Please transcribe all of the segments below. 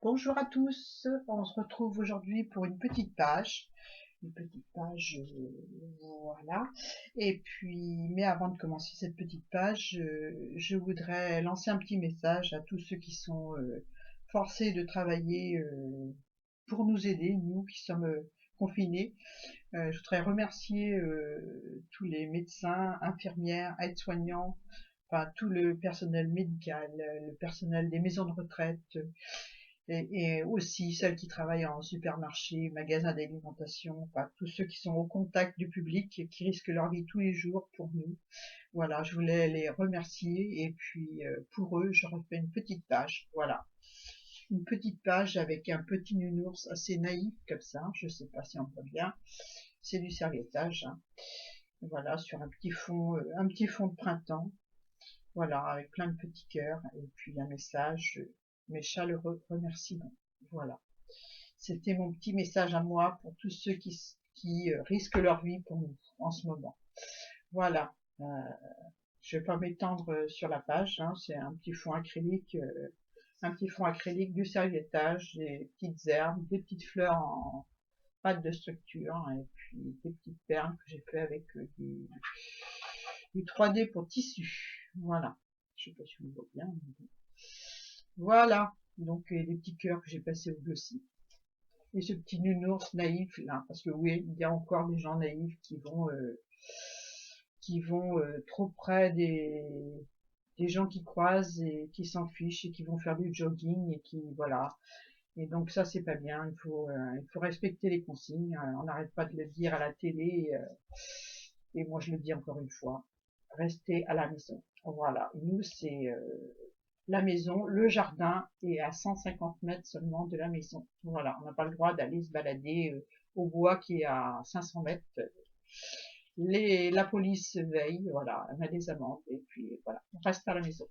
Bonjour à tous, on se retrouve aujourd'hui pour une petite page, voilà. Et puis, mais avant de commencer cette petite page, je voudrais lancer un petit message à tous ceux qui sont forcés de travailler pour nous aider, nous qui sommes confinés. Je voudrais remercier tous les médecins, infirmières, aides-soignants, enfin tout le personnel médical, le personnel des maisons de retraite, et aussi celles qui travaillent en supermarché, magasins d'alimentation, enfin tous ceux qui sont au contact du public et qui risquent leur vie tous les jours pour nous. Voilà, je voulais les remercier et puis pour eux, je refais une petite page. Voilà, une petite page avec un petit nounours assez naïf comme ça. Je sais pas si on voit bien. C'est du serviettage, hein. Voilà, sur un petit fond de printemps. Voilà, avec plein de petits cœurs et puis un message, mes chaleureux remerciements. Voilà. C'était mon petit message à moi pour tous ceux qui risquent leur vie pour nous en ce moment. Voilà. Je vais pas m'étendre sur la page, hein, c'est un petit fond acrylique, du serviettage, des petites herbes, des petites fleurs en pâte de structure, hein, et puis des petites perles que j'ai fait avec du 3D pour tissu. Voilà. Je sais pas si vous voyez bien. Voilà. Donc des petits cœurs que j'ai passés au glossy. Et ce petit nounours naïf là, parce que oui, il y a encore des gens naïfs qui vont trop près des gens qui croisent et qui s'en fichent et qui vont faire du jogging et qui voilà. Et donc ça c'est pas bien. Il faut respecter les consignes. On n'arrête pas de le dire à la télé et moi je le dis encore une fois. Restez à la maison. Voilà. Nous c'est la maison, le jardin est à 150 mètres seulement de la maison. Voilà, on n'a pas le droit d'aller se balader au bois qui est à 500 mètres. La police veille, voilà, on a des amendes et puis voilà, on reste à la maison.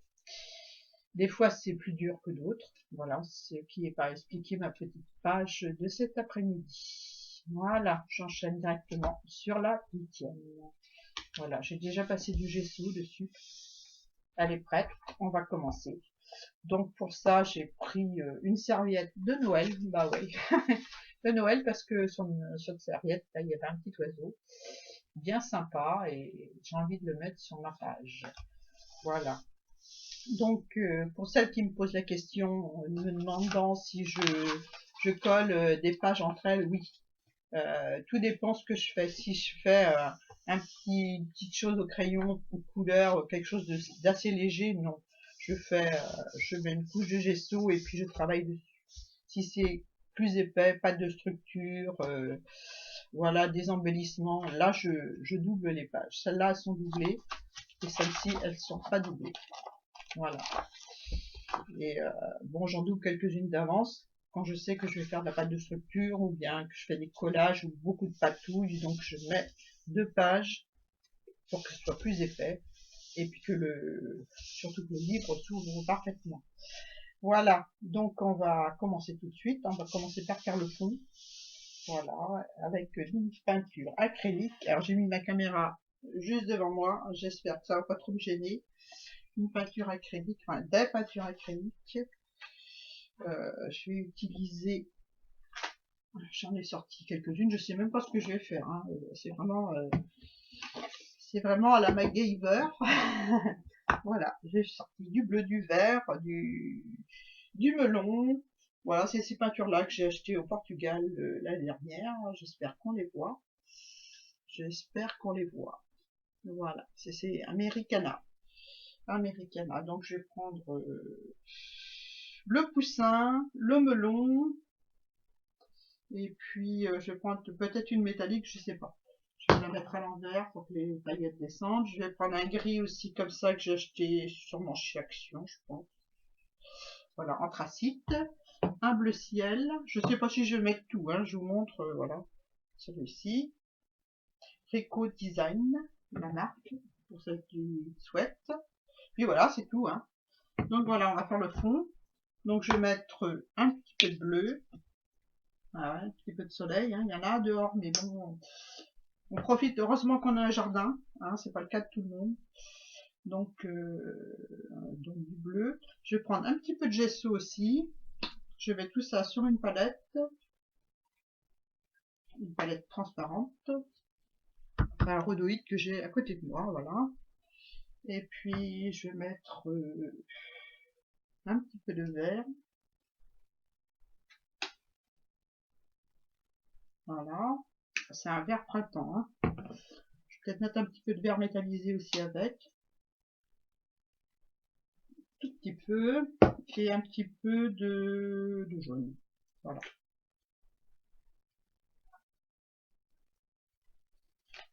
Des fois c'est plus dur que d'autres, voilà, ce qui n'est pas expliqué ma petite page de cet après-midi. Voilà, j'enchaîne directement sur la 8e. Voilà, j'ai déjà passé du gesso dessus. Elle est prête, on va commencer. Donc pour ça, j'ai pris une serviette de Noël, bah oui, de Noël parce que sur cette serviette, là, il y avait un petit oiseau bien sympa et j'ai envie de le mettre sur ma page. Voilà. Donc pour celles qui me posent la question, me demandant si je colle des pages entre elles, oui. Tout dépend ce que je fais. Si je fais une petite chose au crayon ou couleur, quelque chose d'assez léger, non. Je mets une couche de gesso et puis je travaille dessus. Si c'est plus épais, pas de structure, voilà, des embellissements, là je double les pages. Celles-là elles sont doublées et celles-ci elles sont pas doublées. Voilà. Et bon, j'en double quelques-unes d'avance quand je sais que je vais faire de la pâte de structure ou bien que je fais des collages ou beaucoup de patouilles, donc je mets 2 pages pour que ce soit plus épais et puis surtout que le livre s'ouvre parfaitement. Voilà, donc on va commencer tout de suite. On va commencer par faire le fond. Voilà, avec une peinture acrylique. Alors j'ai mis ma caméra juste devant moi. J'espère que ça va pas trop me gêner. Une peinture acrylique, enfin des peintures acryliques. Je vais utiliser, j'en ai sorti quelques-unes, je sais même pas ce que je vais faire, hein. C'est vraiment à la MacGyver. Voilà, j'ai sorti du bleu, du vert, du melon. Voilà, c'est ces peintures-là que j'ai achetées au Portugal l'année dernière. J'espère qu'on les voit. J'espère qu'on les voit. Voilà, c'est Americana. Americana. Donc je vais prendre le poussin, le melon, et puis je vais prendre peut-être une métallique, je sais pas. Je vais la mettre à l'envers pour que les paillettes descendent. Je vais prendre un gris aussi comme ça que j'ai acheté sûrement chez Action, je pense. Voilà, anthracite. Un bleu ciel. Je sais pas si je vais mettre tout, hein. Je vous montre, voilà, celui-ci. Rico Design, la marque, pour ceux qui souhaitent. Puis voilà, c'est tout, hein. Donc voilà, on va faire le fond. Donc je vais mettre un petit peu de bleu. Voilà, un petit peu de soleil, hein. Il y en a dehors, mais bon, on profite. Heureusement qu'on a un jardin, hein. C'est pas le cas de tout le monde. Donc du bleu. Je vais prendre un petit peu de gesso aussi. je mets tout ça sur une palette transparente, un rhodoïde que j'ai à côté de moi, voilà. Et puis je vais mettre un petit peu de vert, voilà. C'est un vert printemps, hein. Je vais peut-être mettre un petit peu de vert métallisé aussi avec, tout petit peu, et un petit peu de jaune, voilà.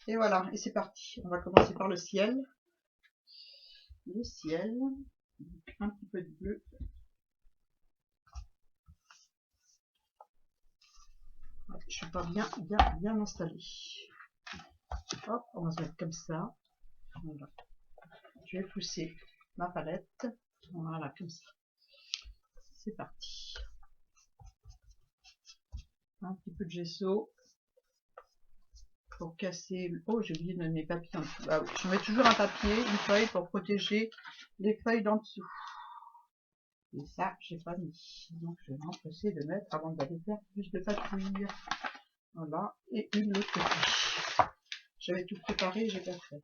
Et voilà, et c'est parti. On va commencer par le ciel. Le ciel, un petit peu de bleu. Je suis pas bien installée. Hop, on va se mettre comme ça. Voilà. Je vais pousser ma palette. Voilà, comme ça. C'est parti. Un petit peu de gesso pour casser. Oh, j'ai oublié de mettre mes papiers en dessous. Ah oui, je mets toujours un papier, une feuille pour protéger les feuilles d'en dessous. Et ça, j'ai pas mis. Donc, je vais m'empresser de mettre avant d'aller faire plus de patrouille. Voilà, et une autre côté. J'avais tout préparé, j'ai pas fait.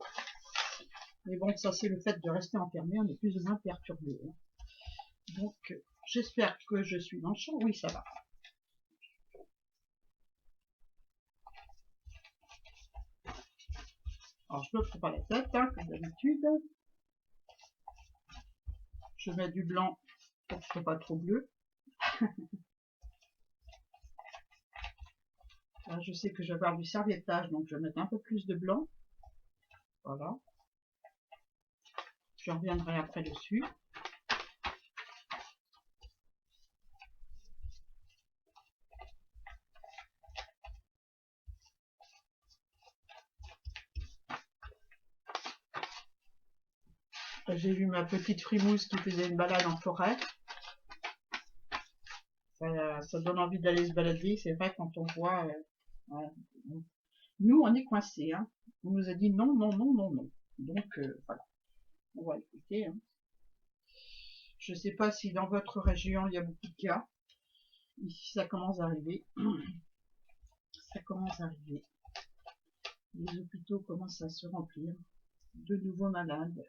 Mais bon, ça c'est le fait de rester enfermé, on est plus ou moins perturbé. Hein. Donc, j'espère que je suis dans le champ. Oui, ça va. Alors, je me prends pas la tête, hein, comme d'habitude. Je mets du blanc pour que ce soit pas trop bleu. Là, je sais que je vais avoir du serviettage, donc je vais mettre un peu plus de blanc. Voilà. Je reviendrai après dessus. J'ai vu ma petite frimousse qui faisait une balade en forêt. Ça donne envie d'aller se balader. C'est vrai quand on voit... nous, on est coincés. Hein. On nous a dit non, non, non, non, non. Donc, voilà. On va écouter. Hein. Je ne sais pas si dans votre région, il y a beaucoup de cas. Ici, ça commence à arriver. Ça commence à arriver. Les hôpitaux commencent à se remplir. De nouveaux malades.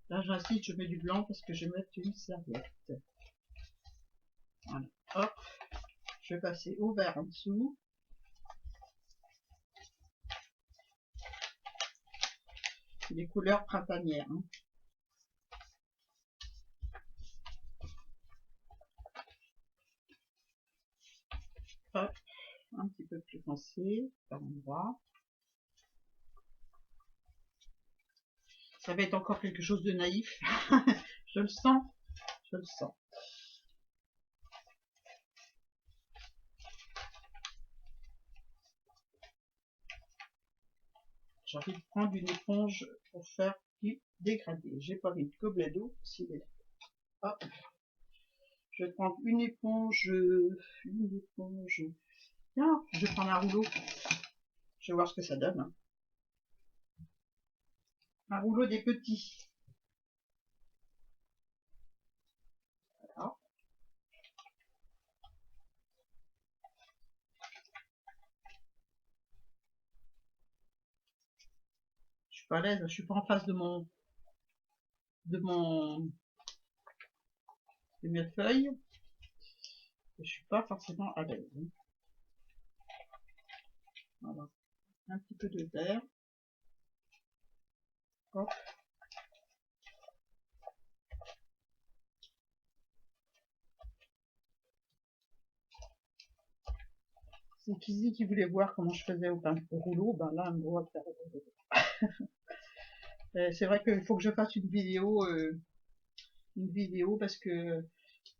Là, j'insiste, je mets du blanc parce que je vais mettre une serviette. Voilà. Hop. Je vais passer au vert en dessous. Les couleurs printanières. Hein. Hop. Un petit peu plus foncé par endroit. Ça va être encore quelque chose de naïf. Je le sens. Je le sens. J'ai envie de prendre une éponge pour faire du dégradé. J'ai pas mis de gobelet d'eau. Si, hop. Je vais prendre une éponge. Tiens, je vais prendre un rouleau. Je vais voir ce que ça donne. Hein. Un rouleau des petits. Voilà. Je suis pas à l'aise, je suis pas en face de mes feuilles. Je suis pas forcément à l'aise. Hein. Voilà. Un petit peu de vert. Hop. C'est Kizzy qui voulait voir comment je faisais au rouleau. Ben là, on va faire au rouleau. C'est vrai qu'il faut que je fasse une vidéo parce que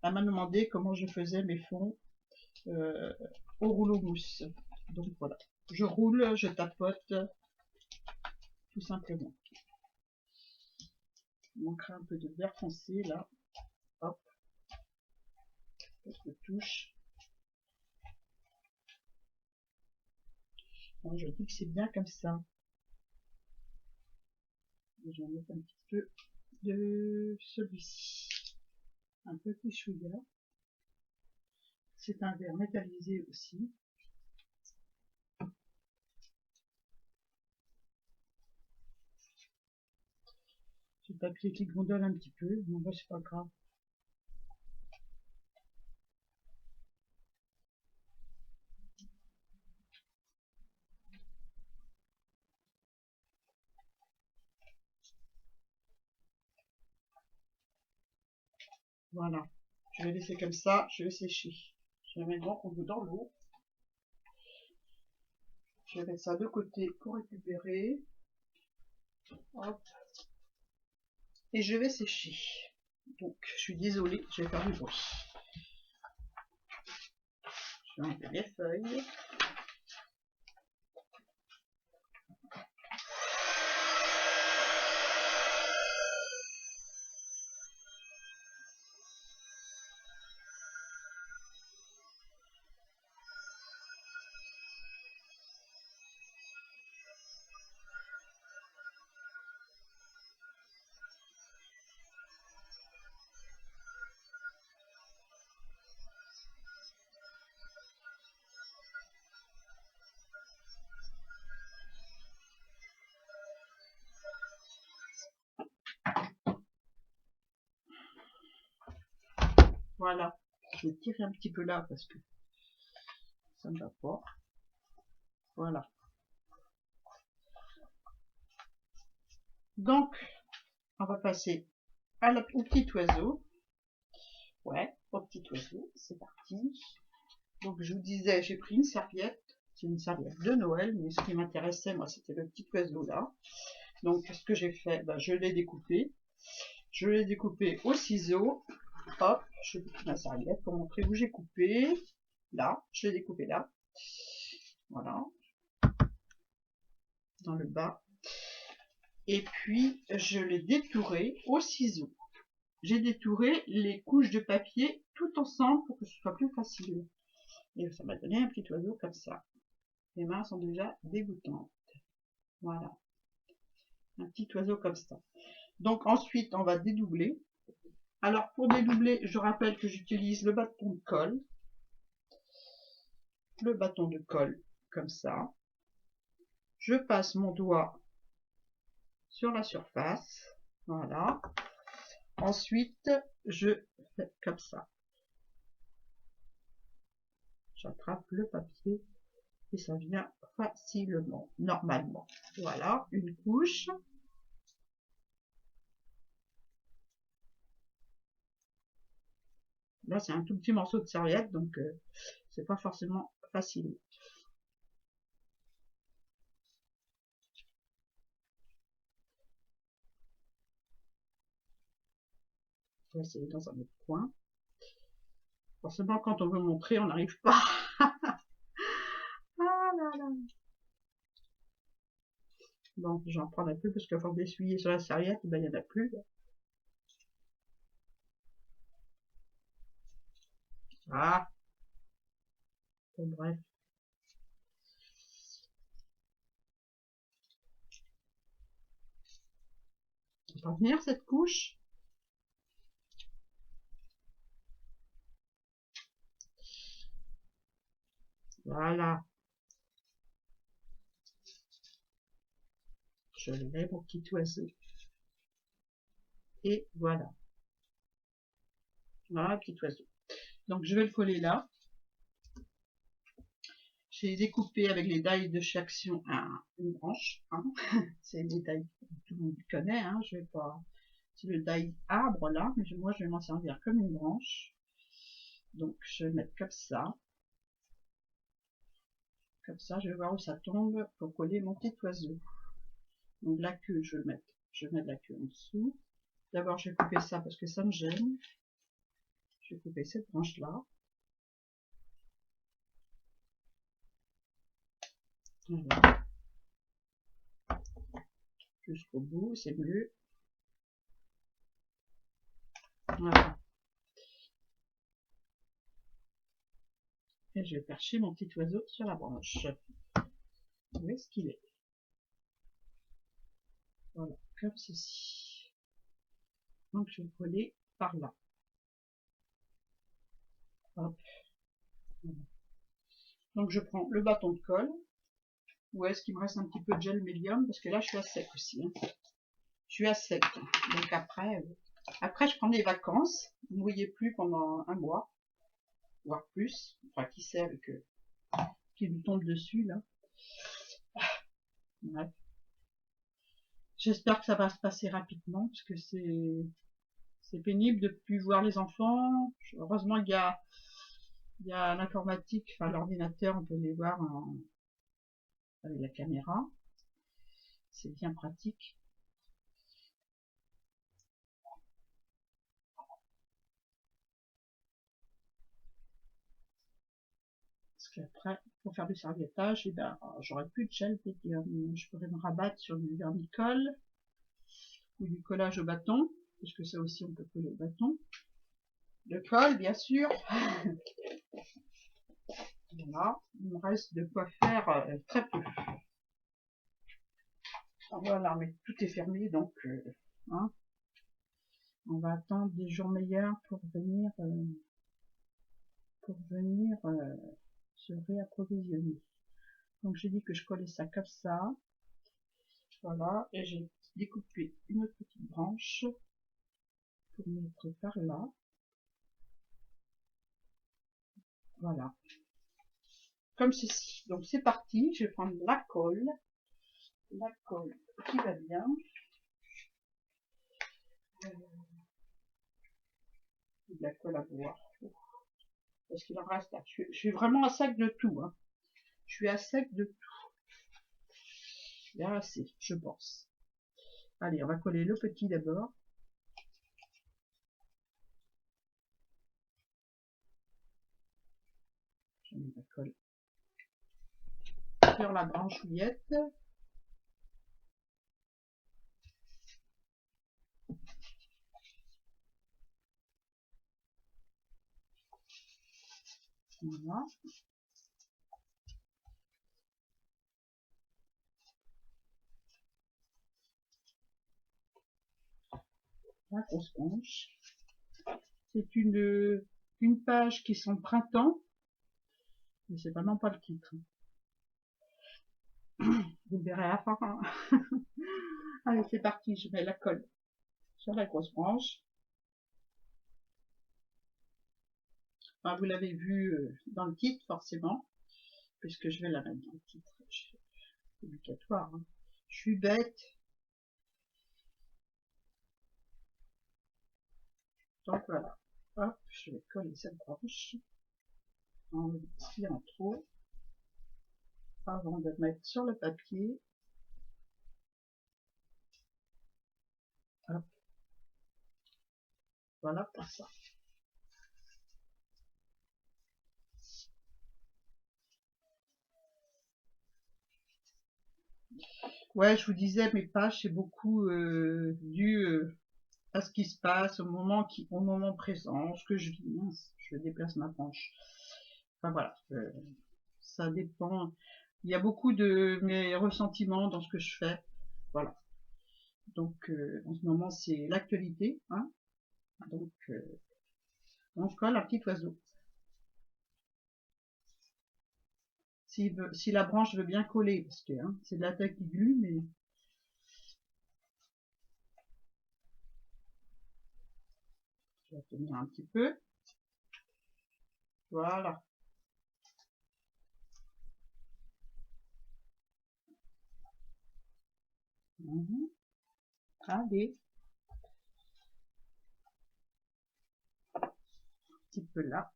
elle m'a demandé comment je faisais mes fonds au rouleau mousse. Donc voilà, je roule, je tapote, tout simplement. Il manquera un peu de vert foncé là. Hop, quelques touches. Alors, je dis que c'est bien comme ça. Je vais mettre un petit peu de celui-ci. Un petit chouïa. C'est un verre métallisé aussi. C'est le papier qui gondole un petit peu, mais bon, c'est pas grave. Voilà. Je vais laisser comme ça, je vais sécher. Je vais mettre dans l'eau. Je vais mettre ça de côté pour récupérer. Hop. Et je vais sécher. Donc, je suis désolée, je vais faire du bruit. Je vais enlever les feuilles. Voilà. Je vais tirer un petit peu là parce que ça ne va pas. Voilà. Donc, on va passer au petit oiseau. Ouais, au petit oiseau. C'est parti. Donc, je vous disais, j'ai pris une serviette. C'est une serviette de Noël, mais ce qui m'intéressait, moi, c'était le petit oiseau là. Donc, ce que j'ai fait, ben, je l'ai découpé. Je l'ai découpé au ciseau. Hop, je coupe ma serviette pour montrer où j'ai coupé. Là, je l'ai découpé là. Voilà. Dans le bas. Et puis, je l'ai détouré au ciseau. J'ai détouré les couches de papier tout ensemble pour que ce soit plus facile. Et ça m'a donné un petit oiseau comme ça. Les mains sont déjà dégoûtantes. Voilà. Un petit oiseau comme ça. Donc ensuite, on va dédoubler. Alors pour dédoubler, je rappelle que j'utilise le bâton de colle. Le bâton de colle, comme ça. Je passe mon doigt sur la surface. Voilà. Ensuite, je fais comme ça. J'attrape le papier et ça vient facilement, normalement. Voilà, une couche. Là, c'est un tout petit morceau de serviette, donc c'est pas forcément facile. On va essayer dans un autre coin. Forcément, quand on veut montrer, on n'arrive pas. Ah là là. Bon, j'en prends un peu parce qu'à force d'essuyer sur la serviette, ben, il n'y en a plus. Ah. Bon, bref. On va venir cette couche. Voilà. Je lève mon petit oiseau. Et voilà. Voilà, petit oiseau. Donc, je vais le coller là. J'ai découpé avec les dailles de chez Action une branche. Hein. C'est des dailles que tout le monde connaît. Hein. Je vais pas. C'est le die arbre là, mais moi je vais m'en servir comme une branche. Donc, je vais mettre comme ça. Comme ça, je vais voir où ça tombe pour coller mon petit oiseau. Donc la queue, je vais mettre la queue en dessous. D'abord, je vais couper ça parce que ça me gêne. Je vais couper cette branche-là. Voilà. Jusqu'au bout, c'est mieux. Voilà. Et je vais percher mon petit oiseau sur la branche. Où est-ce qu'il est? Voilà, comme ceci. Donc je vais coller par là. Hop. Donc je prends le bâton de colle. Ou est-ce qu'il me reste un petit peu de gel médium? Parce que là, je suis à sec aussi. Hein. Je suis à sec. Donc après je prends des vacances. Vous ne voyez plus pendant un mois, voire plus. Enfin, qui sait avec qui lui tombe dessus, là. Bref. J'espère que ça va se passer rapidement, parce que c'est pénible de plus voir les enfants. Heureusement, il y a l'informatique, enfin l'ordinateur, on peut les voir avec la caméra. C'est bien pratique. Parce qu'après, pour faire du serviettage, eh ben, j'aurais plus de gel pédium. Je pourrais me rabattre sur du vernicole ou du collage au bâton, parce que ça aussi on peut coller au bâton. Le colle, bien sûr. Voilà, il me reste de quoi faire très peu. Voilà, mais tout est fermé, donc hein, on va attendre des jours meilleurs pour venir se réapprovisionner. Donc j'ai dit que je collais ça comme ça. Voilà, et j'ai découpé une autre petite branche pour mettre par là. Voilà. Comme ceci. Donc c'est parti, je vais prendre la colle qui va bien. De la colle à boire. Parce qu'il en reste là. Je suis vraiment à sec de tout. Hein. Je suis à sec de tout. Il y a assez, je pense. Allez, on va coller le petit d'abord. Je mets la colle sur la branchouillette. Voilà. La grosse branche. C'est une page qui sent printemps. Mais c'est vraiment pas le titre. Vous verrez à la fin. Allez, c'est parti. Je mets la colle sur la grosse branche. Enfin, vous l'avez vu dans le titre, forcément. Puisque je vais la mettre dans le titre. C'est obligatoire. Hein. Je suis bête. Donc voilà. Hop, je vais coller cette branche en tirant trop avant de mettre sur le papier. Hop. Voilà pour ça. Ouais, je vous disais, mes pages, c'est beaucoup dû à ce qui se passe au moment présent, ce que je vis. Je déplace ma branche. Enfin voilà, ça dépend. Il y a beaucoup de mes ressentiments dans ce que je fais. Voilà. Donc en ce moment, c'est l'actualité. Hein. Donc on colle un petit oiseau. Si la branche veut bien coller, parce que hein, c'est de la taille qui glue, mais je vais tenir un petit peu. Voilà. Mmh. Allez. Un petit peu là.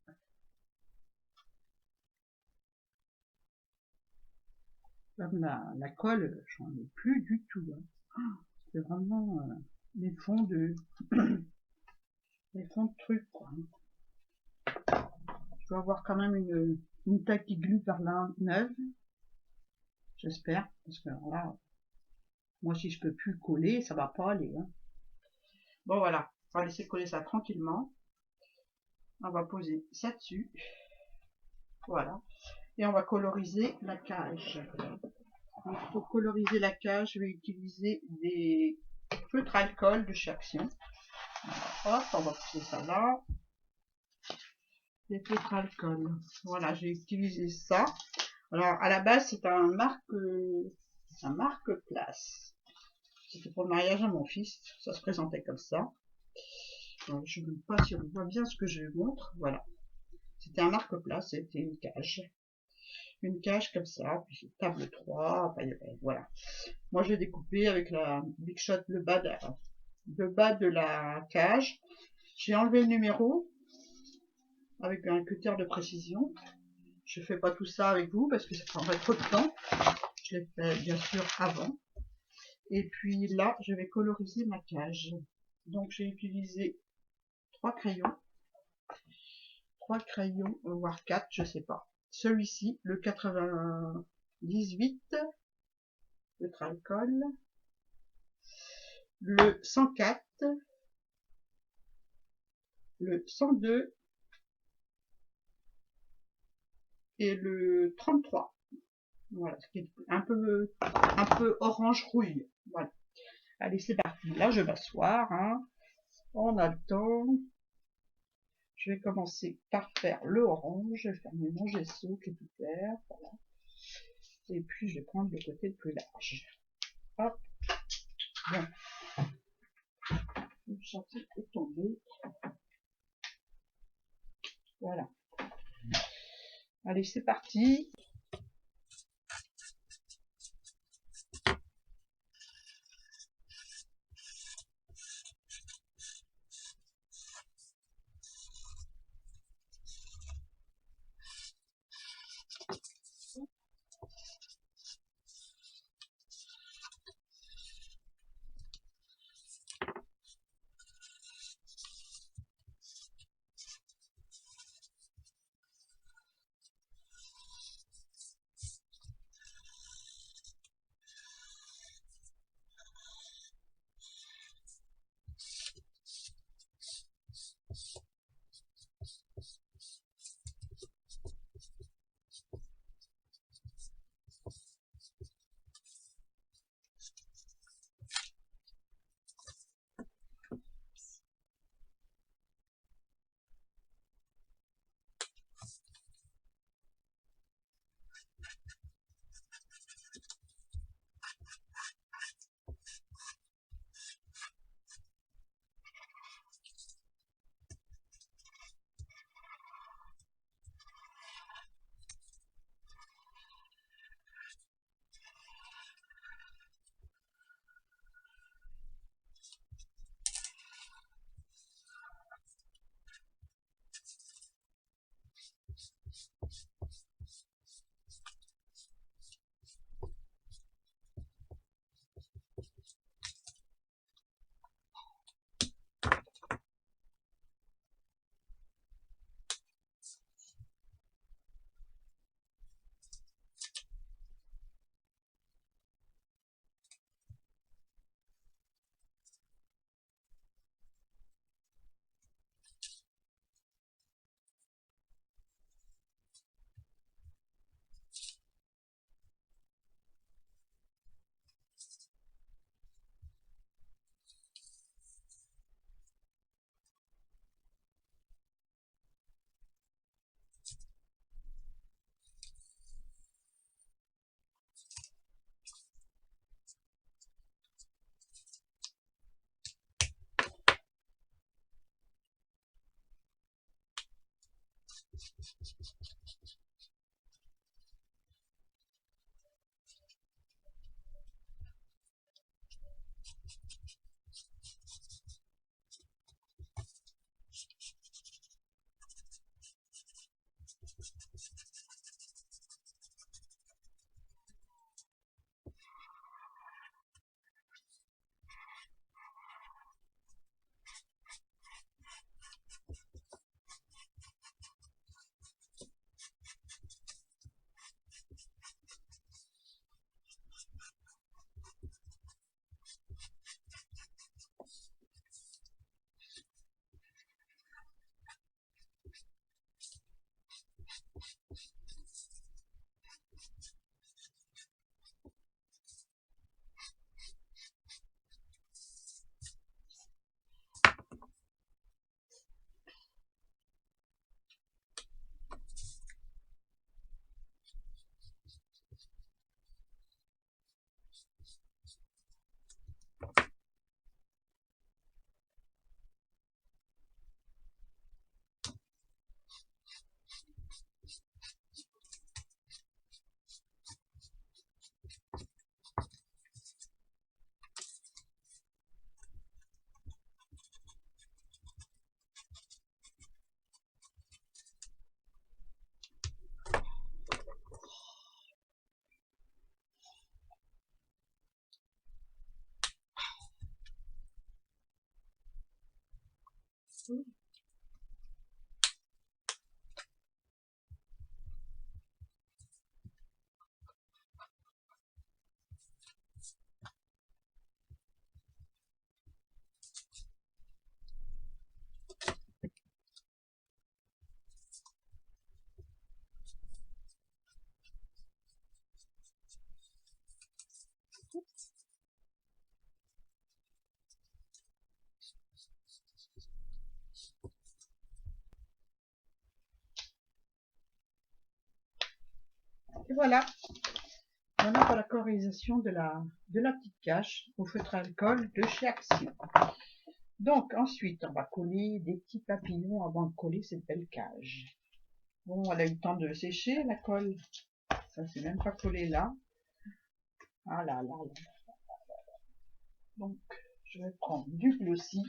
Comme la colle, j'en ai plus du tout. Hein. C'est vraiment les fonds de les fonds de trucs quoi. Je dois avoir quand même une taille qui glue par là neuve. J'espère. Parce que alors là, moi si je peux plus coller, ça va pas aller. Hein. Bon voilà, on va laisser coller ça tranquillement. On va poser ça dessus. Voilà. Et on va coloriser la cage. Donc, pour coloriser la cage, je vais utiliser des feutres alcool de chez Action. Hop, on va poser ça là. des tétralcool. Voilà, j'ai utilisé ça. Alors, à la base, c'est un marque place. C'était pour le mariage à mon fils. Ça se présentait comme ça. Donc, je ne sais pas si on voit bien ce que je montre. Voilà. C'était un marque-place, c'était une cage. Une cage comme ça, puis table 3, voilà. Moi, j'ai découpé avec la Big Shot le bas de la cage. J'ai enlevé le numéro avec un cutter de précision. Je fais pas tout ça avec vous parce que ça prendrait trop de temps. Je l'ai fait bien sûr avant. Et puis là, je vais coloriser ma cage. Donc j'ai utilisé 3 crayons, voire 4, je sais pas. Celui-ci, le 98, le Tralcool, le 104, le 102 et le 33. Voilà, ce qui est un peu orange rouille. Voilà. Allez, c'est parti. Là, je vais m'asseoir. Hein. On a le temps. Je vais commencer par faire le orange. Je vais fermer mon gesso qui est tout vert. Voilà. Et puis, je vais prendre le côté le plus large. Hop. Bon. Le chantier est tombé. Voilà. Allez, c'est parti. Et voilà, voilà pour la colorisation de la petite cache au feutre à alcool de chez Action. Donc ensuite, on va coller des petits papillons avant de coller cette belle cage. Bon, elle a eu le temps de sécher la colle. Ça c'est même pas collé là. Ah là là là. Donc, je vais prendre du glossy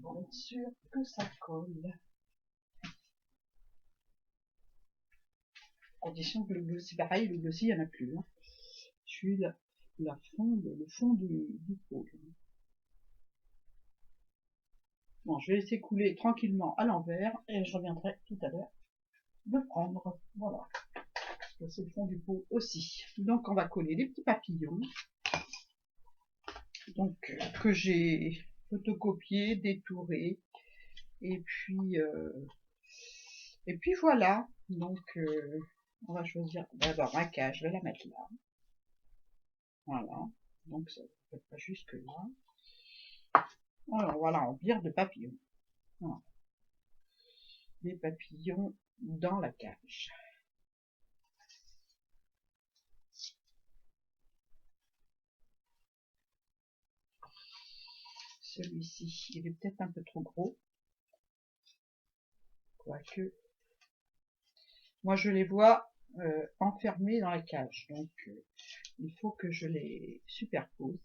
pour être sûr que ça colle. Condition que le glossy, pareil, le glossy, il n'y en a plus. Hein. Je suis le fond du pot. Bon, je vais laisser couler tranquillement à l'envers et je reviendrai tout à l'heure de prendre. Voilà. C'est le fond du pot aussi. Donc, on va coller les petits papillons. Donc, que j'ai photocopié, détouré. Et puis voilà. Donc, on va choisir d'abord ma cage. Je vais la mettre là. Voilà. Donc, ça ne peut pas jusque là. Alors, voilà, on vire de papillons. Voilà. Des papillons dans la cage. Celui-ci, il est peut-être un peu trop gros. Quoique, moi je les vois enfermés dans la cage. Donc, il faut que je les superpose.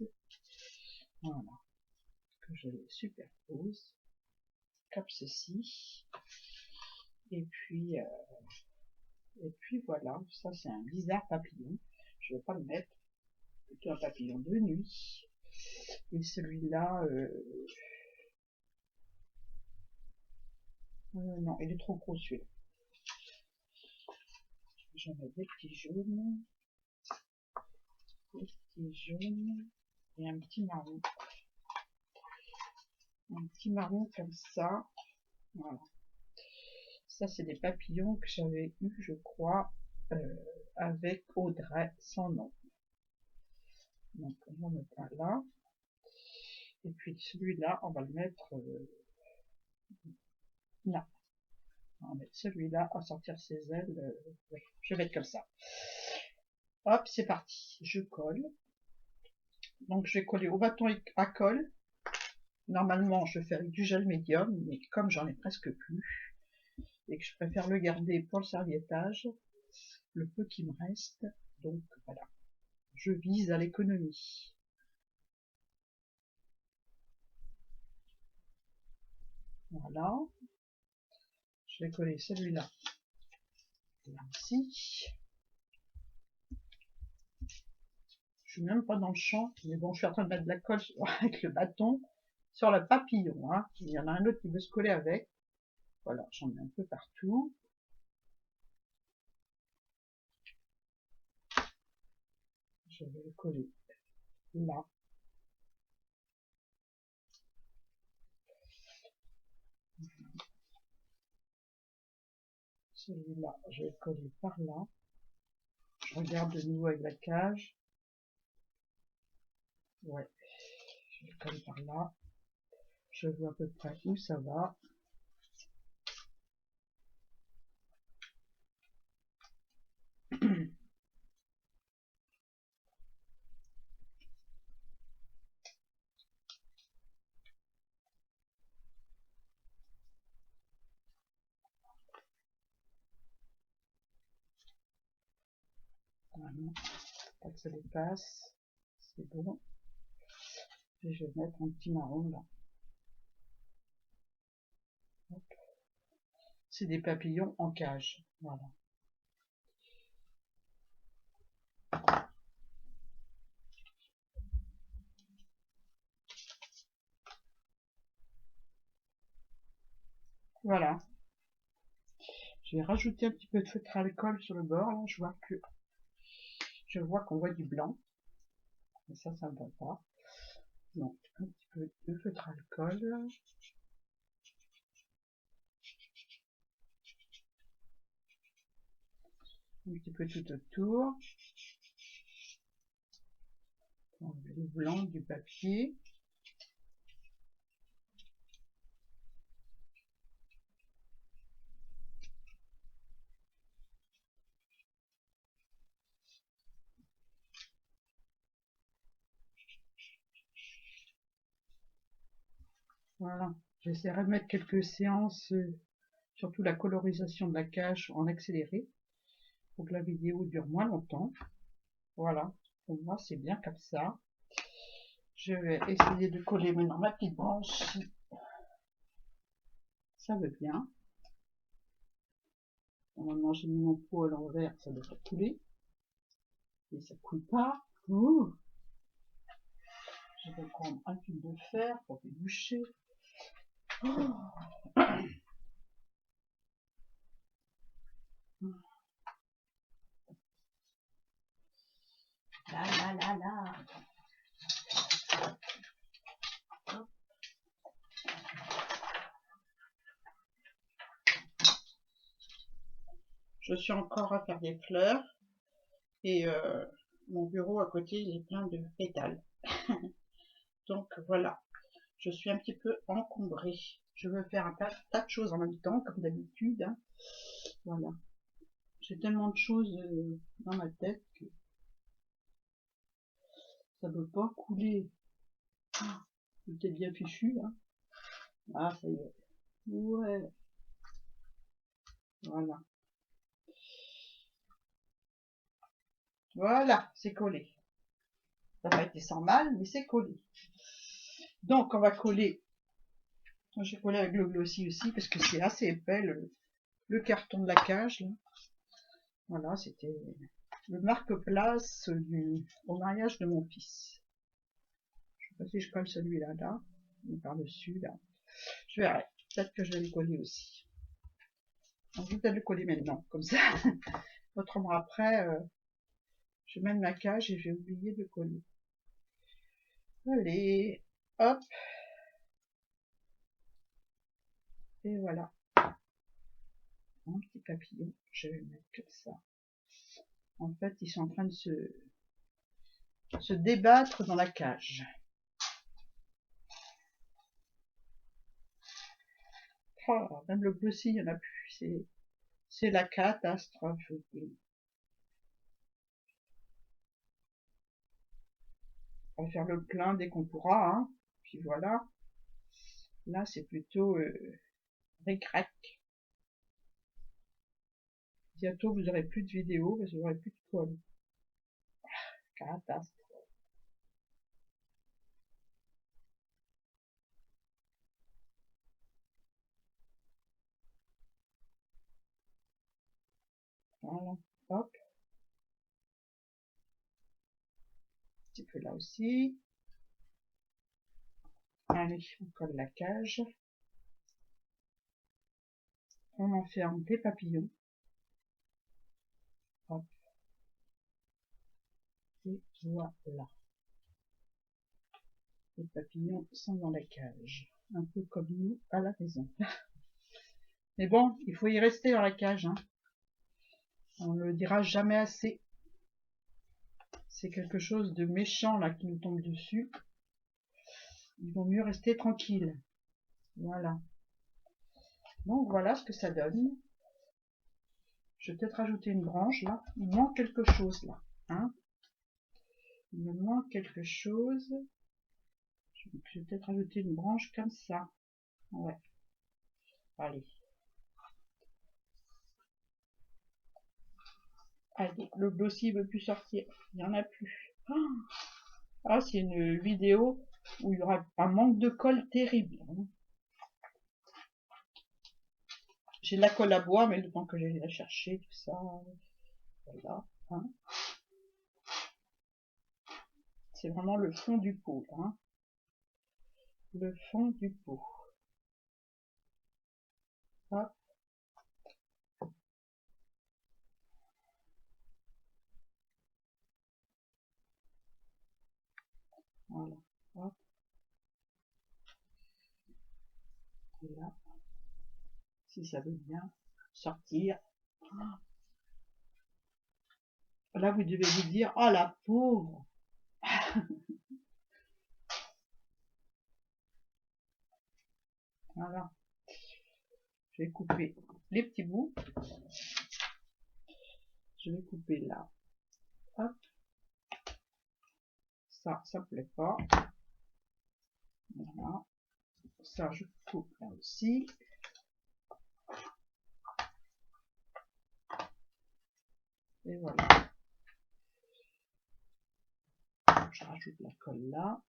Voilà. Que je les superpose. Comme ceci. Et puis voilà. Ça, c'est un bizarre papillon. Je ne vais pas le mettre. Plutôt un papillon de nuit. Et celui-là, non, il est trop gros celui-là. J'en ai des petits jaunes. Des petits jaunes. Et un petit marron. Un petit marron comme ça. Voilà. Ça, c'est des papillons que j'avais eu, je crois, avec Audrey, sans nom. Donc, on va mettre un là. Et puis, celui-là, on va le mettre là. On va mettre celui-là à sortir ses ailes. Oui, je vais mettre comme ça. Hop, c'est parti. Je colle. Donc, je vais coller au bâton à colle. Normalement, je fais avec du gel médium, mais comme j'en ai presque plus, et que je préfère le garder pour le serviettage, le peu qui me reste, donc voilà, je vise à l'économie. Voilà, je vais coller celui-là ici. Je suis même pas dans le champ, mais bon, je suis en train de mettre de la colle avec le bâton sur le papillon. Hein. Il y en a un autre qui veut se coller avec. Voilà, j'en mets un peu partout. Je vais le coller là. Celui-là, je vais le coller par là. Je regarde de nouveau avec la cage. Ouais, je le colle par là. Je vois à peu près où ça va. Voilà, pas que ça dépasse. C'est bon. Et je vais mettre un petit marron là. C'est des papillons en cage. Voilà. Voilà. Je vais rajouter un petit peu de feutre à alcool sur le bord. Là, je vois qu'on voit du blanc. Et ça ne va pas. Donc, un petit peu de feutre à alcool. Un petit peu tout autour. Le blanc du papier. Voilà. J'essaierai de mettre quelques séances, surtout la colorisation de la cage en accéléré, pour que la vidéo dure moins longtemps. Voilà. Pour moi, c'est bien comme ça. Je vais essayer de coller maintenant ma petite branche, si ça veut bien. Normalement, j'ai mis mon pot à l'envers, ça devrait couler. Et ça coule pas. Ouh. Je vais prendre un fil de fer pour déboucher. Oh. Là, là, là, là. Je suis encore à faire des fleurs et mon bureau à côté il est plein de pétales. Donc voilà, je suis un petit peu encombrée. Je veux faire un tas de choses en même temps, comme d'habitude. Hein. Voilà. J'ai tellement de choses dans ma tête que ça ne peut pas couler. Tout est bien fichu. Hein. Ah, ça y est. Ouais. Voilà. Voilà, c'est collé. Ça n'a pas été sans mal, mais c'est collé. Donc, on va coller. J'ai collé avec le glossy aussi, parce que c'est assez épais, le carton de la cage. Là. Voilà, c'était le marque-place au mariage de mon fils. Je sais pas si je colle celui-là, là, ou par-dessus, là. Je verrai. Peut-être que je vais le coller aussi. Donc, je vais peut-être le coller maintenant, comme ça. Autrement, après, je mets ma cage et j'ai oublié de coller. Allez, hop. Et voilà. Un petit papillon, je vais le mettre comme ça. En fait, ils sont en train de se débattre dans la cage. Oh, même le glossy, il n'y en a plus. C'est la catastrophe. On va faire le plein dès qu'on pourra. Hein. Puis voilà. Là, c'est plutôt ric-rac. Bientôt, vous n'aurez plus de vidéos parce que vous n'aurez plus de poils. Catastrophe. Voilà. Hop. Un petit peu là aussi. Allez, on colle la cage. On en fait un des papillons. Hop. Et voilà. Les papillons sont dans la cage. Un peu comme nous à la maison. Mais bon, il faut y rester dans la cage. Hein. On ne le dira jamais assez. C'est quelque chose de méchant là qui nous tombe dessus. Il vaut mieux rester tranquille. Voilà. Donc voilà ce que ça donne. Je vais peut-être rajouter une branche là. Il manque quelque chose là. Hein. Il me manque quelque chose. Je vais peut-être rajouter une branche comme ça. Ouais. Allez. Allez, le glossy ne veut plus sortir. Il n'y en a plus. Ah, c'est une vidéo où il y aura un manque de colle terrible. J'ai de la colle à bois, mais le temps que j'aille la chercher, tout ça. Voilà. Hein. C'est vraiment le fond du pot. Hein. Le fond du pot. Hop. Voilà. Hop. Et là, si ça veut bien sortir. Là, vous devez vous dire, oh la pauvre. Voilà. Je vais couper les petits bouts. Je vais couper là. Hop. Ça me plaît pas. Voilà. Ça, je coupe là aussi. Et voilà. Je rajoute la colle là.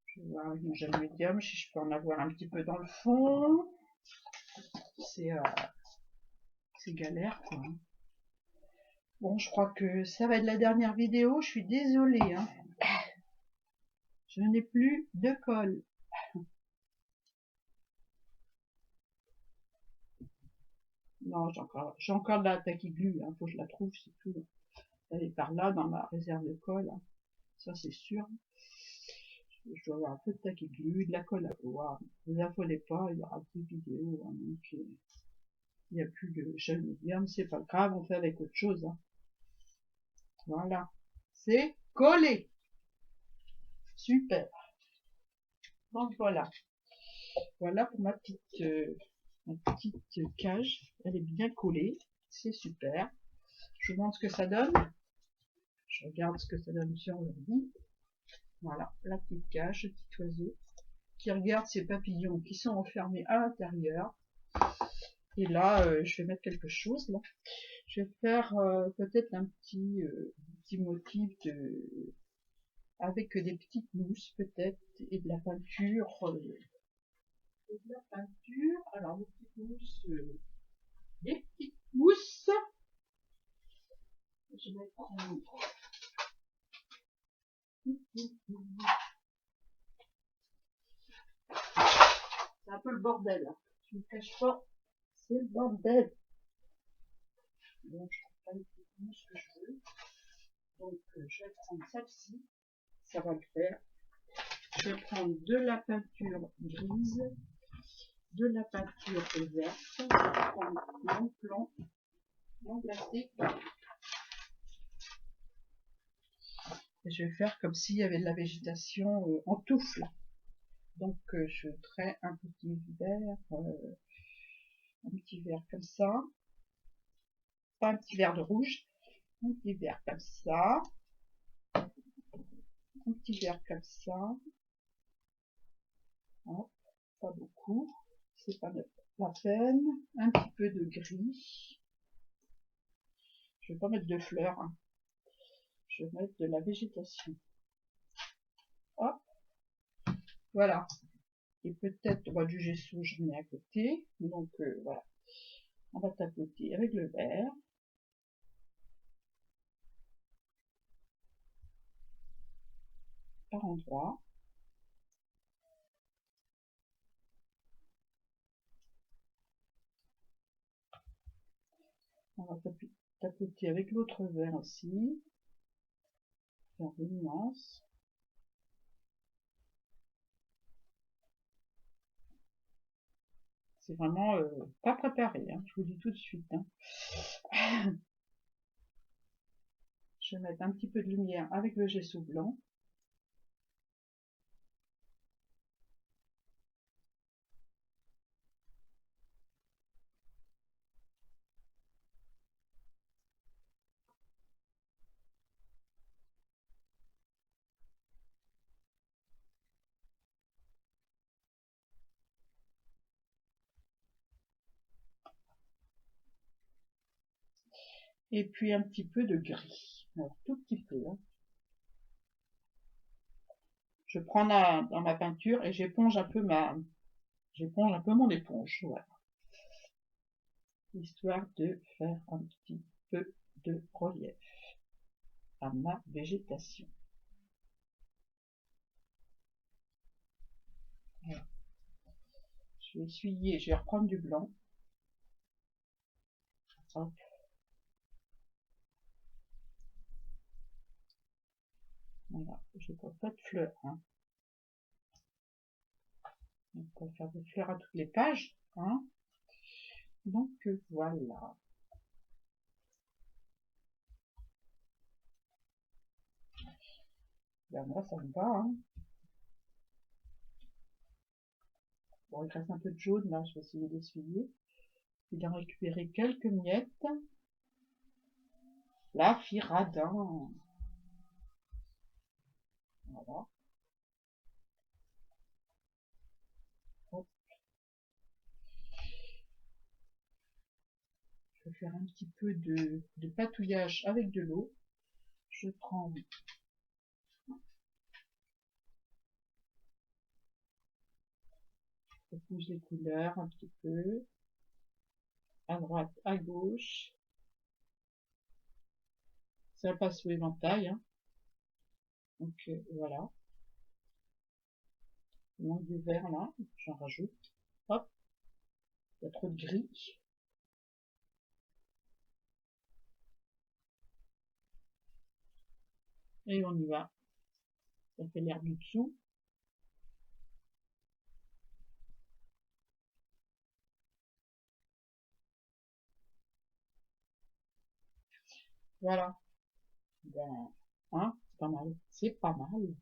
Je vais voir avec mon gel médium si je peux en avoir un petit peu dans le fond. C'est galère, quoi. Bon, je crois que ça va être la dernière vidéo. Je suis désolée, hein. Je n'ai plus de colle. Non, j'ai encore de la taquiglue, hein. Faut que je la trouve, c'est tout. Elle est par là, dans ma réserve de colle. Hein. Ça, c'est sûr. Je dois avoir un peu de taquiglue, de la colle à bois. Ne vous affolez pas, il y aura plus de vidéos. Hein, donc, il n'y a plus de gel médium, c'est pas grave, on fait avec autre chose. Hein. Voilà. C'est collé. Super. Donc voilà. Voilà pour ma petite cage. Elle est bien collée. C'est super. Je vous montre ce que ça donne. Je regarde ce que ça donne sur l'ordi. Voilà, la petite cage, le petit oiseau qui regarde ses papillons qui sont enfermés à l'intérieur. Et là, je vais mettre quelque chose. Là. Je vais faire peut-être un petit motif avec des petites mousses peut-être et de la peinture. Alors des petites mousses, je vais prendre. C'est un peu le bordel. Là. Je ne me cache pas, c'est le bordel. Bon, je trouve pas les petites mousses que je veux. Donc je vais prendre celle-ci, ça va le faire. Je vais prendre de la peinture grise, de la peinture verte, je vais prendre mon plan, mon glacé. Et je vais faire comme s'il y avait de la végétation en touffe. Donc je ferai un petit verre comme ça, pas un petit verre de rouge, un petit verre comme ça, un petit verre comme ça. Hop, pas beaucoup, c'est pas la peine. Un petit peu de gris. Je vais pas mettre de fleurs, hein. Je vais mettre de la végétation. Hop, voilà. Et peut-être du gesso, je mets à côté. Donc voilà, on va tapoter avec le verre. Par endroit. On va tapoter avec l'autre verre aussi. Faire des nuances. C'est vraiment pas préparé, hein, je vous dis tout de suite. Hein. Je vais mettre un petit peu de lumière avec le gesso blanc. Et puis un petit peu de gris. Alors, tout petit peu. Hein. Je prends dans ma peinture et j'éponge un peu mon éponge. Voilà. Histoire de faire un petit peu de relief à ma végétation. Voilà. Je vais essuyer, je vais reprendre du blanc. Hop. Voilà, j'ai pas de fleurs. Hein. On va faire des fleurs à toutes les pages. Hein. Donc voilà. Ben, moi ça me va. Hein. Bon, il reste un peu de jaune là, je vais essayer d'essuyer. Je vais en récupérer quelques miettes. La Firadin. Voilà. Hop. Je vais faire un petit peu de patouillage avec de l'eau. Je prends je pousse les couleurs un petit peu, à droite, à gauche. Ça passe sous éventail. Hein. Donc voilà. Il manque du vert là, j'en rajoute. Hop, il y a trop de gris. Et on y va. Ça fait l'air du dessous. Voilà. Ben, hein, c'est pas mal. C'est pas mal.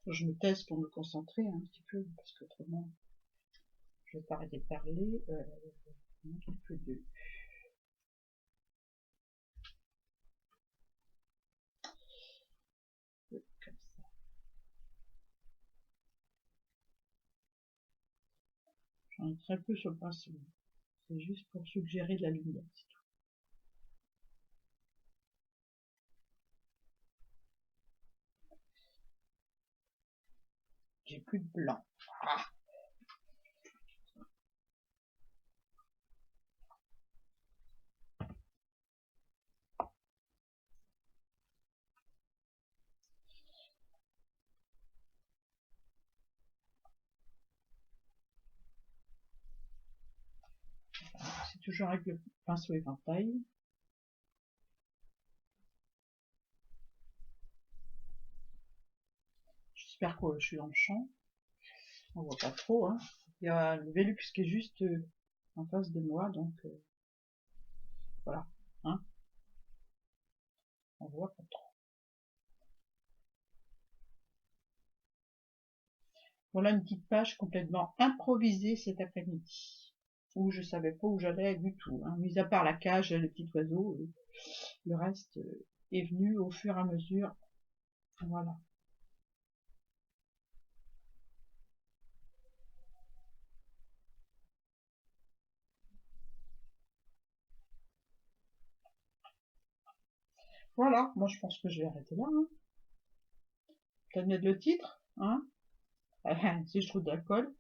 Je me teste pour me concentrer un petit peu, parce qu'autrement, je vais pas arrêter de parler. Un petit peu de... Comme ça. J'en ai très peu sur le pinceau. C'est juste pour suggérer de la lumière, c'est tout. J'ai plus de blanc. Ah. C'est toujours avec le pinceau éventail. J'espère que je suis dans le champ. On voit pas trop. Hein. Il y a le Velux qui est juste en face de moi, donc voilà. Hein. On voit pas trop. Voilà une petite page complètement improvisée cet après-midi, où je savais pas où j'allais du tout. Hein. Mis à part la cage et le petit oiseau, le reste est venu au fur et à mesure. Voilà. Voilà, moi je pense que je vais arrêter là. Hein. Peut-être mettre le titre, hein. Si je trouve de la colle.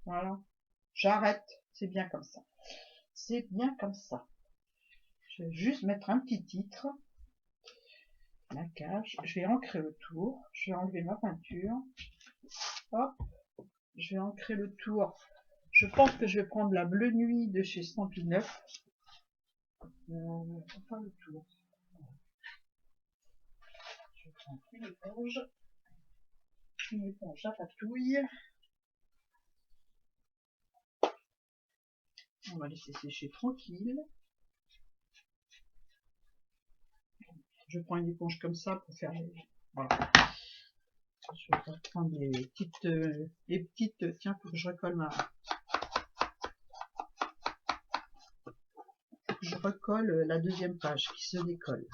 Voilà. J'arrête. C'est bien comme ça. C'est bien comme ça. Je vais juste mettre un petit titre. La cage. Je vais ancrer le tour. Je vais enlever ma peinture. Hop. Je vais ancrer le tour. Je pense que je vais prendre la Bleu Nuit de chez Stampin' 9. Enfin le tour. Je prends une éponge. Une éponge à patouille. On va laisser sécher tranquille. Je prends une éponge comme ça pour faire les... Voilà. Je vais prendre les petites, tiens, faut que je recolle la deuxième page qui se décolle.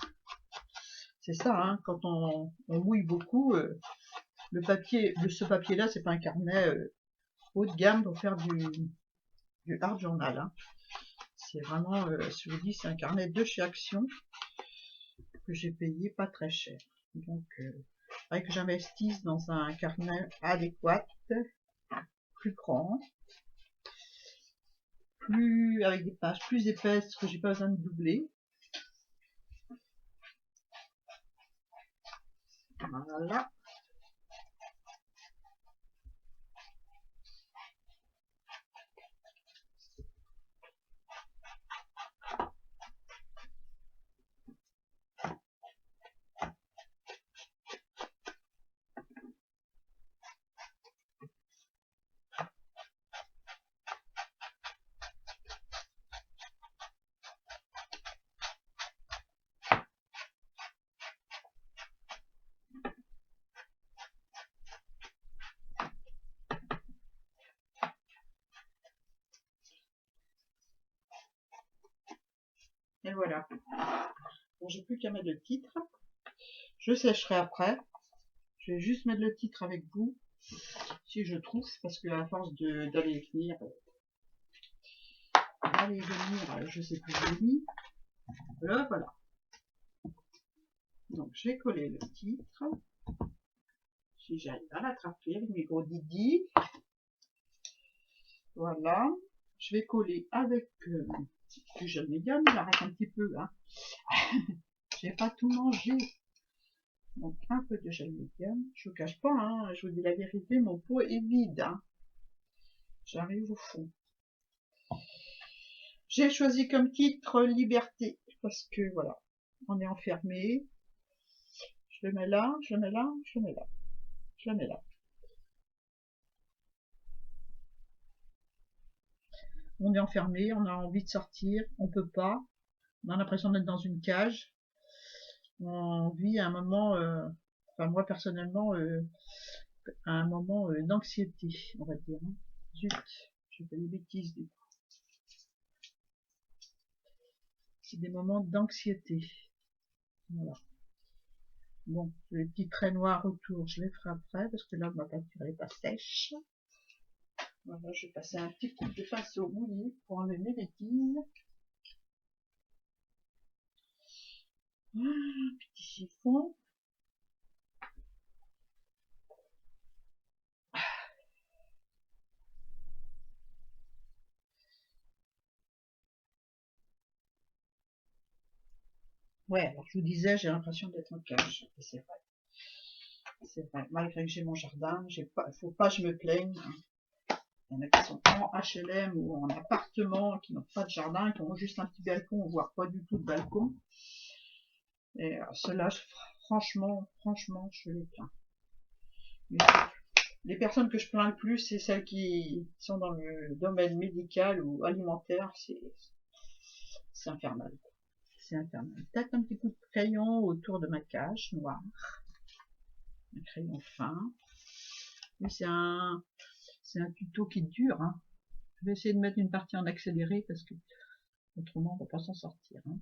C'est ça, hein, quand on mouille beaucoup, le papier, ce papier-là, c'est pas un carnet haut de gamme pour faire du hard journal. Hein. C'est vraiment, je vous dis, c'est un carnet de chez Action que j'ai payé pas très cher. Donc, faudrait que j'investisse dans un carnet adéquat, plus grand, avec des pages plus épaisses que j'ai pas besoin de doubler. Voilà. Et voilà. Bon, j'ai plus qu'à mettre le titre. Je sécherai après. Je vais juste mettre le titre avec vous, si je trouve, parce que à force d'aller venir, je sais plus où j'ai mis. Voilà. Donc j'ai collé le titre. Si j'arrive à l'attraper avec mes gros didis. Voilà. Je vais coller avec du gel médium. Il arrête un petit peu. Hein. J'ai pas tout mangé. Donc un peu de gel médium. Je vous cache pas, hein, je vous dis la vérité, mon pot est vide. Hein. J'arrive au fond. J'ai choisi comme titre Liberté. Parce que voilà, on est enfermé. Je le mets là, je le mets là, je le mets là. Je le mets là. On est enfermé, on a envie de sortir, on peut pas. On a l'impression d'être dans une cage. On vit un moment, enfin moi personnellement, un moment d'anxiété, on va dire. Hein. Zut, je fais des bêtises du coup. C'est des moments d'anxiété. Voilà. Bon, les petits traits noirs autour, je les ferai après, parce que là, ma peinture n'est pas sèche. Voilà, je vais passer un petit coup de pinceau mouillé pour enlever mes bêtises. Petit chiffon. Ouais, alors je vous disais, j'ai l'impression d'être en cage. Et c'est vrai. C'est vrai. Malgré que j'ai mon jardin, faut pas que je me plaigne. Hein. Il y en a qui sont en HLM ou en appartement, qui n'ont pas de jardin, qui ont juste un petit balcon, voire pas du tout de balcon. Et ceux-là, franchement, je les plains. Mais les personnes que je plains le plus, c'est celles qui sont dans le domaine médical ou alimentaire. C'est infernal. C'est infernal. Peut-être un petit coup de crayon autour de ma cage noire. Un crayon fin. Mais c'est un tuto qui dure. Hein. Je vais essayer de mettre une partie en accéléré parce que autrement on ne va pas s'en sortir. Hein.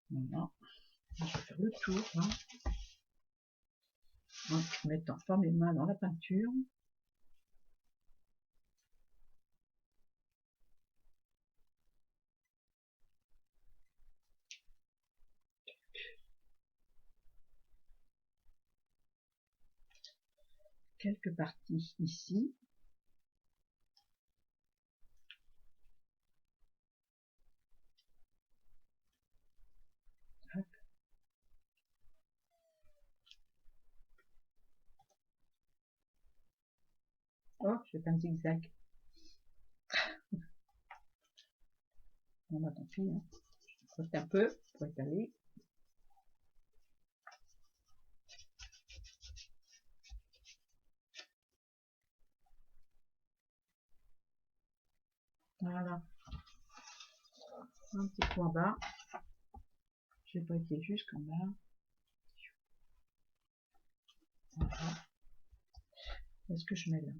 Voilà. Je vais faire le tour. Hein. En mettant pas mes mains dans la peinture. Quelques parties ici. Hop. Oh, je fais pas un zigzag. Bon bah tant pis. Hein. Je crotte un peu pour étaler. Voilà. Un petit point bas. J'ai pas été jusqu'en bas. Voilà. Est-ce que je mets là?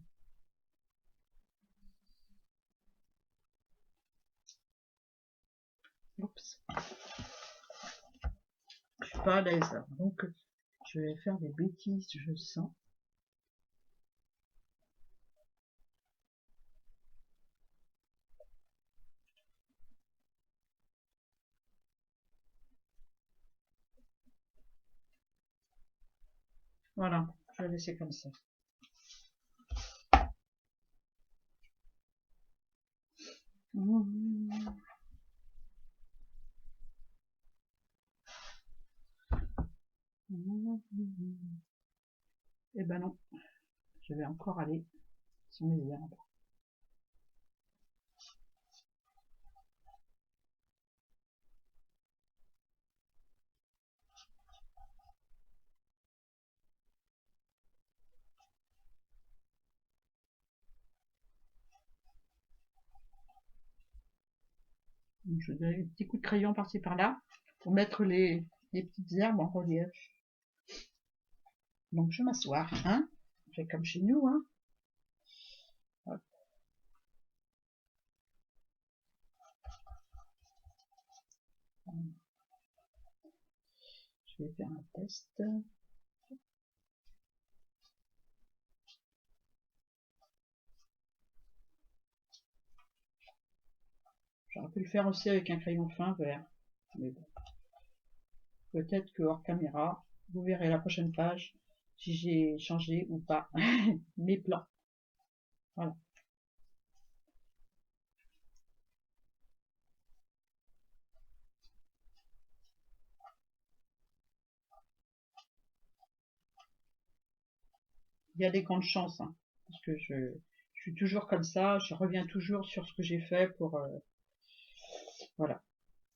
Oups. Je suis pas à l'aise là. Donc, je vais faire des bêtises, je sens. Voilà, je vais laisser comme ça. Eh ben non, je vais encore aller sur mes herbes. Donc, je donne un petit coup de crayon par-ci par-là pour mettre les petites herbes en relief. Donc je m'assois, hein, je fais comme chez nous, hein. Hop. Je vais faire un test. J'aurais pu le faire aussi avec un crayon fin vert, mais bon. Peut-être que hors caméra, vous verrez la prochaine page si j'ai changé ou pas mes plans. Voilà. Il y a des grandes chances, hein, parce que je suis toujours comme ça, je reviens toujours sur ce que j'ai fait pour... voilà,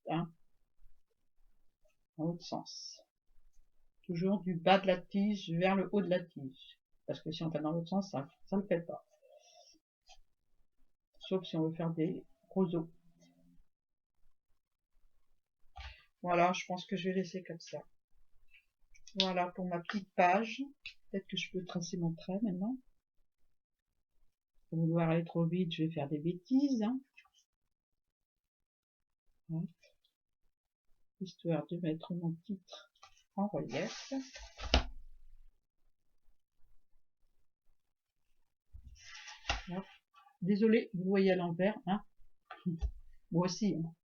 hein, dans l'autre sens. Toujours du bas de la tige vers le haut de la tige. Parce que si on fait dans l'autre sens, ça ne le fait pas. Sauf si on veut faire des roseaux. Voilà, je pense que je vais laisser comme ça. Voilà pour ma petite page. Peut-être que je peux tracer mon trait maintenant. Pour vouloir aller trop vite, je vais faire des bêtises. Hein. Ouais. Histoire de mettre mon titre en relief. Ouais. Désolée, vous voyez à l'envers. Hein. Moi aussi. Hein.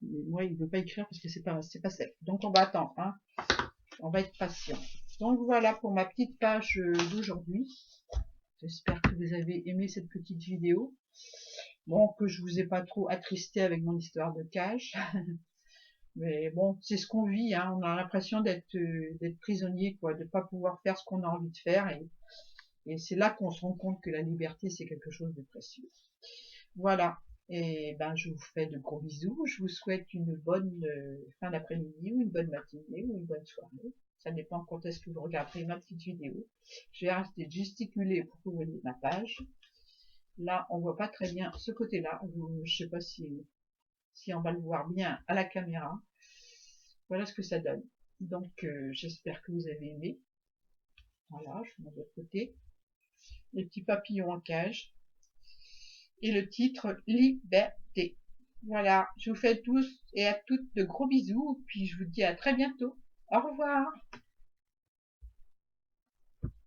Mais moi, il ne veut pas écrire parce que c'est pas sec. Donc on va attendre. Hein. On va être patient. Donc voilà pour ma petite page d'aujourd'hui. J'espère que vous avez aimé cette petite vidéo. Bon, que je vous ai pas trop attristé avec mon histoire de cage. Mais bon, c'est ce qu'on vit, hein. On a l'impression d'être prisonnier, quoi, de pas pouvoir faire ce qu'on a envie de faire. Et c'est là qu'on se rend compte que la liberté, c'est quelque chose de précieux. Voilà. Et ben, je vous fais de gros bisous. Je vous souhaite une bonne fin d'après-midi ou une bonne matinée ou une bonne soirée. Ça dépend quand est-ce que vous regarderez ma petite vidéo. Je vais arrêter de gesticuler pour que vous voyez ma page. Là, on voit pas très bien ce côté-là. Je sais pas si on va le voir bien à la caméra. Voilà ce que ça donne. Donc, j'espère que vous avez aimé. Voilà, je montre de l'autre côté. Les petits papillons en cage. Et le titre Liberté. Voilà, je vous fais tous et à toutes de gros bisous. Puis je vous dis à très bientôt. Au revoir.